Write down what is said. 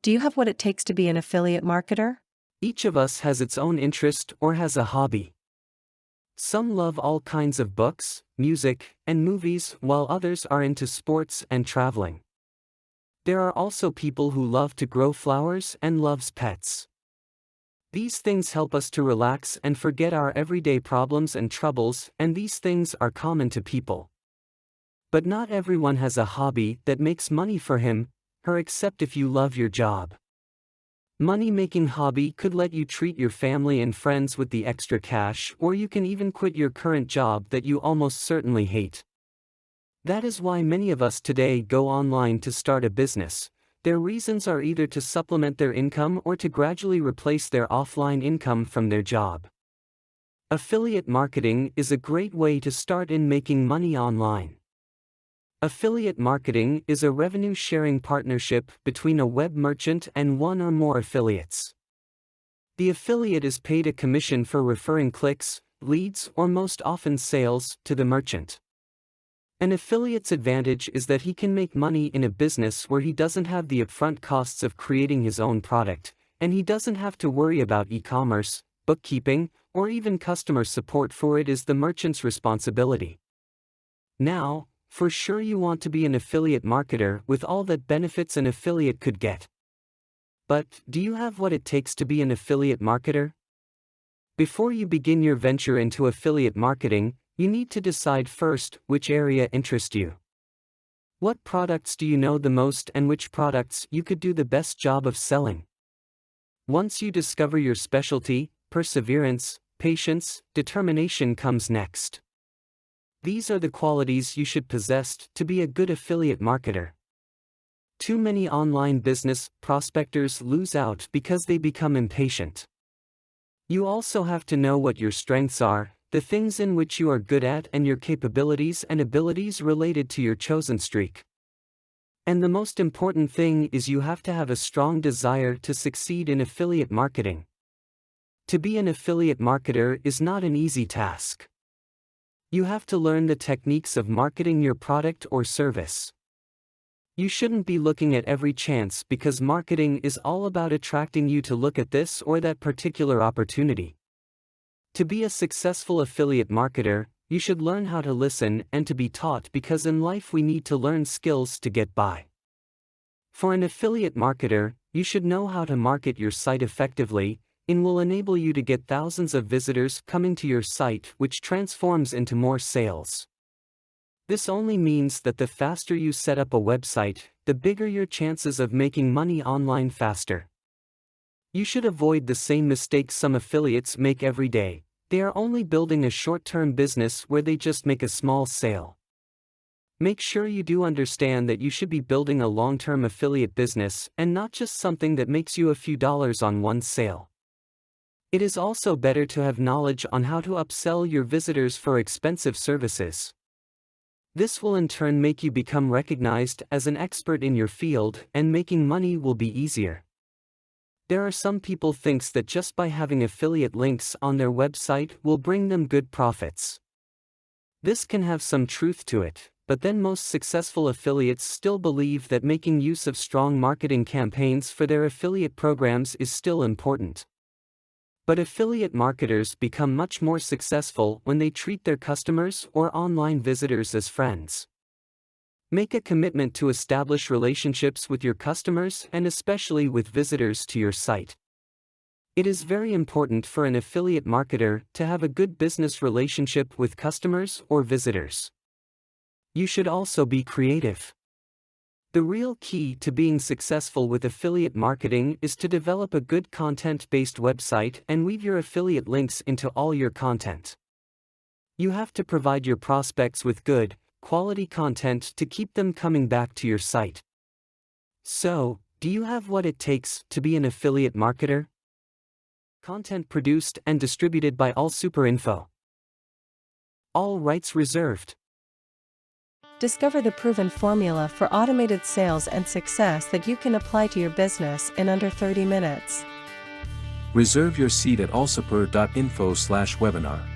Do you have what it takes to be an affiliate marketer? Each of us has its own interest or has a hobby. Some love all kinds of books, music, and movies, while others are into sports and traveling. There are also people who love to grow flowers and loves pets. These things help us to relax and forget our everyday problems and troubles, and these things are common to people. But not everyone has a hobby that makes money for him, her, except if you love your job. Money-making hobby could let you treat your family and friends with the extra cash, or you can even quit your current job that you almost certainly hate. That is why many of us today go online to start a business. Their reasons are either to supplement their income or to gradually replace their offline income from their job. Affiliate marketing is a great way to start in making money online. Affiliate marketing is a revenue-sharing partnership between a web merchant and one or more affiliates. The affiliate is paid a commission for referring clicks, leads, or most often sales, to the merchant. An affiliate's advantage is that he can make money in a business where he doesn't have the upfront costs of creating his own product, and he doesn't have to worry about e-commerce, bookkeeping, or even customer support, for it is the merchant's responsibility. Now, for sure you want to be an affiliate marketer with all that benefits an affiliate could get. But, do you have what it takes to be an affiliate marketer? Before you begin your venture into affiliate marketing, you need to decide first which area interests you. What products do you know the most and which products you could do the best job of selling? Once you discover your specialty, perseverance, patience, determination comes next. These are the qualities you should possess to be a good affiliate marketer. Too many online business prospectors lose out because they become impatient. You also have to know what your strengths are, the things in which you are good at, and your capabilities and abilities related to your chosen streak. And the most important thing is you have to have a strong desire to succeed in affiliate marketing. To be an affiliate marketer is not an easy task. You have to learn the techniques of marketing your product or service. You shouldn't be looking at every chance, because marketing is all about attracting you to look at this or that particular opportunity. To be a successful affiliate marketer, you should learn how to listen and to be taught, because in life we need to learn skills to get by. For an affiliate marketer, you should know how to market your site effectively. It will enable you to get thousands of visitors coming to your site, which transforms into more sales. This only means that the faster you set up a website, the bigger your chances of making money online faster. You should avoid the same mistakes some affiliates make every day. They are only building a short-term business where they just make a small sale. Make sure you do understand that you should be building a long-term affiliate business and not just something that makes you a few dollars on one sale. It is also better to have knowledge on how to upsell your visitors for expensive services. This will in turn make you become recognized as an expert in your field, and making money will be easier. There are some people thinks that just by having affiliate links on their website will bring them good profits. This can have some truth to it, but then most successful affiliates still believe that making use of strong marketing campaigns for their affiliate programs is still important. But affiliate marketers become much more successful when they treat their customers or online visitors as friends. Make a commitment to establish relationships with your customers and especially with visitors to your site. It is very important for an affiliate marketer to have a good business relationship with customers or visitors. You should also be creative. The real key to being successful with affiliate marketing is to develop a good content-based website and weave your affiliate links into all your content. You have to provide your prospects with good, quality content to keep them coming back to your site. So, do you have what it takes to be an affiliate marketer? Content produced and distributed by AllSuperInfo. All rights reserved. Discover the proven formula for automated sales and success that you can apply to your business in under 30 minutes. Reserve your seat at allsuper.info/webinar.